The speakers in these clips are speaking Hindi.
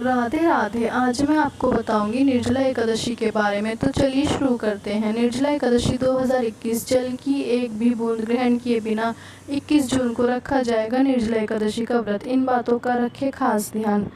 राधे राधे। आज मैं आपको बताऊंगी निर्जला एकादशी के बारे में। तो चलिए शुरू करते हैं। निर्जला एकादशी 2021 जल की एक भी बूंद ग्रहण किए बिना 21 जून को रखा जाएगा निर्जला एकादशी का व्रत। इन बातों का रखें खास ध्यान।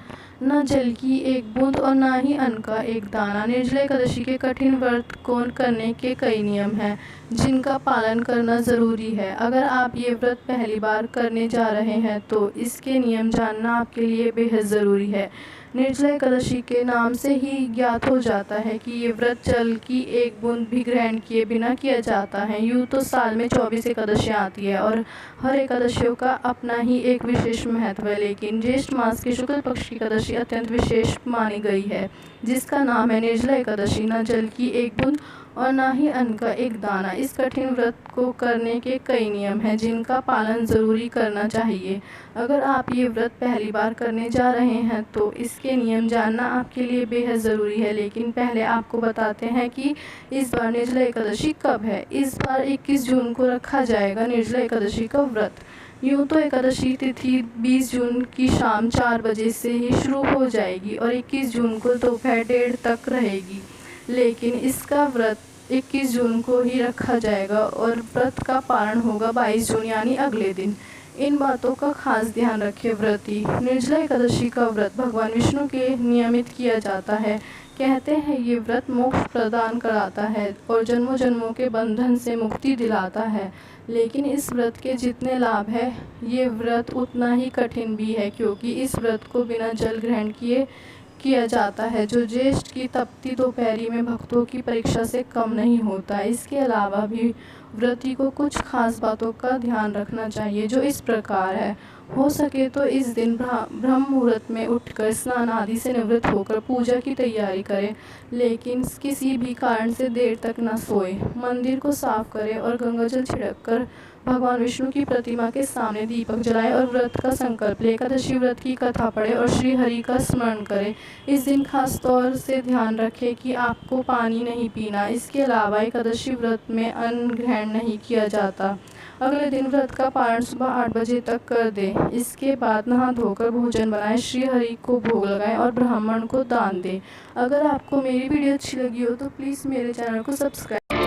न जल की एक बूंद और न ही अन्न का एक दाना। निर्जला एकादशी के कठिन व्रत को करने के कई नियम हैं जिनका पालन करना ज़रूरी है। अगर आप ये व्रत पहली बार करने जा रहे हैं तो इसके नियम जानना आपके लिए बेहद ज़रूरी है। निर्जला एकादशी के नाम से ही ज्ञात हो जाता है कि ये व्रत जल की एक बूंद भी ग्रहण किए बिना किया जाता है। यूँ तो साल में 24 एकादशियाँ आती है और हर एकादशियों का अपना ही एक विशेष महत्व है, लेकिन ज्येष्ठ मास की शुक्ल पक्ष की एकादशी अत्यंत विशेष मानी गई है जिसका नाम है निर्जला एकादशी। न जल की एक बूंद और न ही अन्न का एक दाना। इस कठिन व्रत को करने के कई नियम हैं जिनका पालन ज़रूरी करना चाहिए। अगर आप ये व्रत पहली बार करने जा रहे हैं तो इसके नियम जानना आपके लिए बेहद ज़रूरी है, लेकिन पहले आपको बताते हैं कि इस बार निर्जला एकादशी कब है। इस बार 21 जून को रखा जाएगा निर्जला एकादशी का व्रत। यूँ तो एकादशी तिथि 20 जून की शाम 4 बजे से ही शुरू हो जाएगी और 21 जून को दोपहर 1:30 तक रहेगी, लेकिन इसका व्रत 21 जून को ही रखा जाएगा और व्रत का पारण होगा 22 जून यानी अगले दिन। इन बातों का खास ध्यान रखें व्रती। निर्जला एकादशी का व्रत भगवान विष्णु के नियमित किया जाता है। कहते हैं ये व्रत मोक्ष प्रदान कराता है और जन्मों जन्मों के बंधन से मुक्ति दिलाता है, लेकिन इस व्रत के जितने लाभ है ये व्रत उतना ही कठिन भी है, क्योंकि इस व्रत को बिना जल ग्रहण किया जाता है जो ज्येष्ठ की तपती दोपहरी में भक्तों की परीक्षा से कम नहीं होता। इसके अलावा भी व्रती को कुछ खास बातों का ध्यान रखना चाहिए जो इस प्रकार है। हो सके तो इस दिन ब्रह्म मुहूर्त में उठकर स्नान आदि से निवृत्त होकर पूजा की तैयारी करें, लेकिन किसी भी कारण से देर तक न सोए। मंदिर को साफ करें और गंगाजल छिड़ककर भगवान विष्णु की प्रतिमा के सामने दीपक जलाएं और व्रत का संकल्प ले एकादशी व्रत की कथा पढ़ें और श्री हरि का स्मरण करें। इस दिन खास तौर से ध्यान रखें कि आपको पानी नहीं पीना। इसके अलावा एकादशी व्रत में अन्न ग्रहण नहीं किया जाता। अगले दिन व्रत का पारण सुबह 8 बजे तक कर दें। इसके बाद नहा धोकर भोजन बनाएं, श्री हरि को भोग लगाएं और ब्राह्मण को दान दें। अगर आपको मेरी वीडियो अच्छी लगी हो तो प्लीज़ मेरे चैनल को सब्सक्राइब